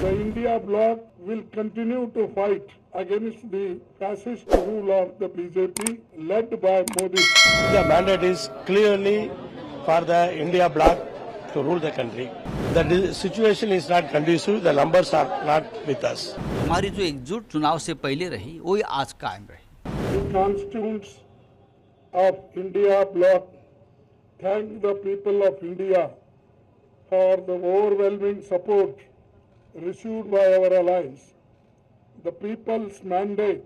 The India bloc will continue to fight against the fascist rule of the BJP led by Modi. The mandate is clearly for the India bloc to rule the country. The situation is not conducive, the numbers are not with us. हमारी जो एकजुट चुनाव से पहले रही वही आज कायम रही. The constituents of India bloc thank the people of India for the overwhelming support received by our allies. The people's mandate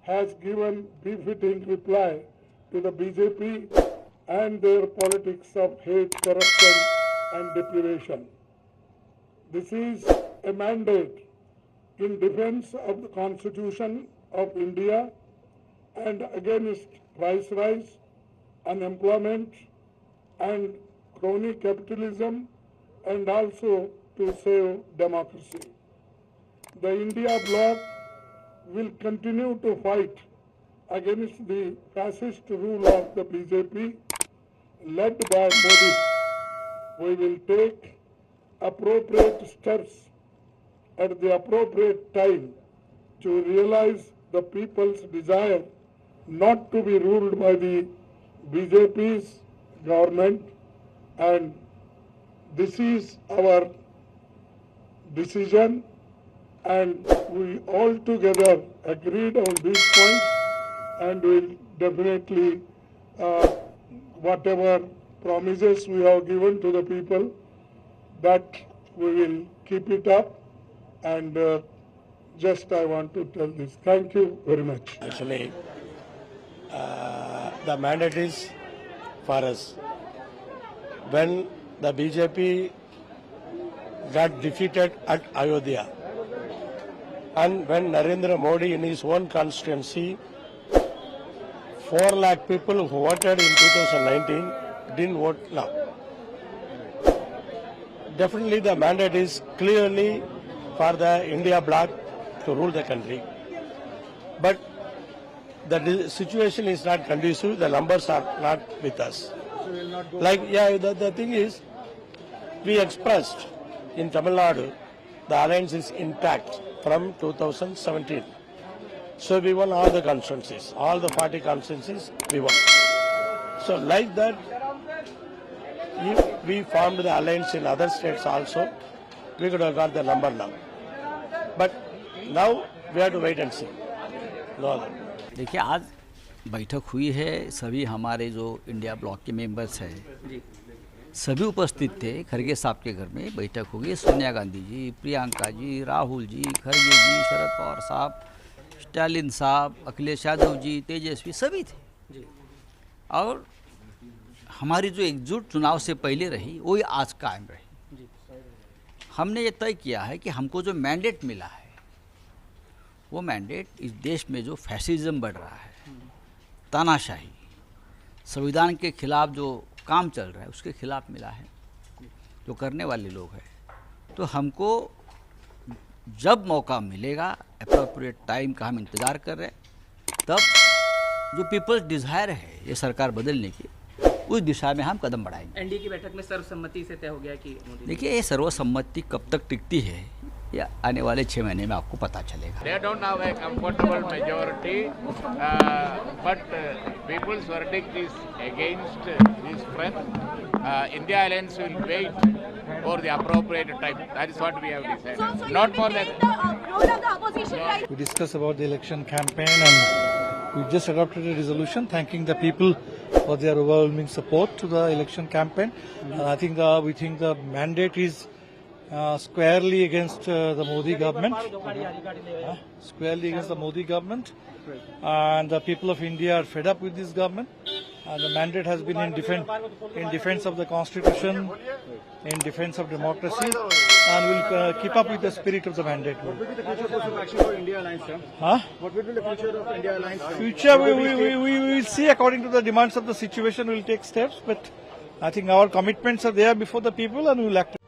has given befitting reply to the BJP and their politics of hate, corruption and deprivation. This is a mandate in defense of the Constitution of India and against price rise, unemployment and crony capitalism, and also to save democracy. The India bloc will continue to fight against the fascist rule of the BJP led by Modi. We will take appropriate steps at the appropriate time to realize the people's desire not to be ruled by the BJP's government, and this is our decision, and we all together agreed on these points, and will definitely whatever promises we have given to the people, that we will keep it up. And just I want to tell this. Thank you very much. Actually, the mandate is for us. When the BJP got defeated at Ayodhya, and when Narendra Modi in his own constituency, 4 lakh people who voted in 2019 didn't vote now. Definitely the mandate is clearly for the India bloc to rule the country. But the situation is not conducive, the numbers are not with us. The thing is, we expressed in Tamil Nadu, the alliance is intact from 2017. So we won all the constituencies, all the party constituencies we won. So like that, if we formed the alliance in other states also, we could have got the number now. But now we have to wait and see. No other. देखिए, आज बैठक हुई है, सभी हमारे जो India block के members हैं सभी उपस्थित थे. खरगे साहब के घर में बैठक होगी. सोनिया गांधी जी, प्रियंका जी, राहुल जी, खरगे जी, शरद पवार साहब, स्टालिन साहब, अखिलेश यादव जी, तेजस्वी सभी थे. और हमारी जो एकजुट चुनाव से पहले रही वही आज कायम रही. हमने ये तय किया है कि हमको जो मैंडेट मिला है वो मैंडेट इस देश में जो फैसिज्म बढ़ रहा है, तानाशाही, संविधान के खिलाफ जो काम चल रहा है उसके खिलाफ मिला है, जो करने वाले लोग हैं. तो हमको जब मौका मिलेगा, अप्रोप्रिएट टाइम का हम इंतज़ार कर रहे हैं, तब जो पीपल्स डिज़ायर है ये सरकार बदलने की, उस दिशा में हम कदम बढ़ाएंगे. एनडीए की बैठक में सर्वसम्मति से तय हो गया कि देखिए, ये सर्वसम्मति कब तक टिकती है या आने वाले 6 महीने में आपको पता चलेगा. They don't have a comfortable majority, but people's verdict is against this friend. India Alliance will wait for the appropriate time. That is what we have decided. Not more than that. We discussed about the election campaign, and we just adopted a resolution thanking the people for their overwhelming support to the election campaign. And I think we think the mandate is squarely against the Modi government. Squarely against the Modi government. And the people of India are fed up with this government. And the mandate has been in defense of the Constitution, in defense of democracy, and will keep up with the spirit of the mandate. What will be the future course of action for India Alliance, sir? What will be the future of India Alliance? Future, we will see according to the demands of the situation. We will take steps, but I think our commitments are there before the people, and we will act.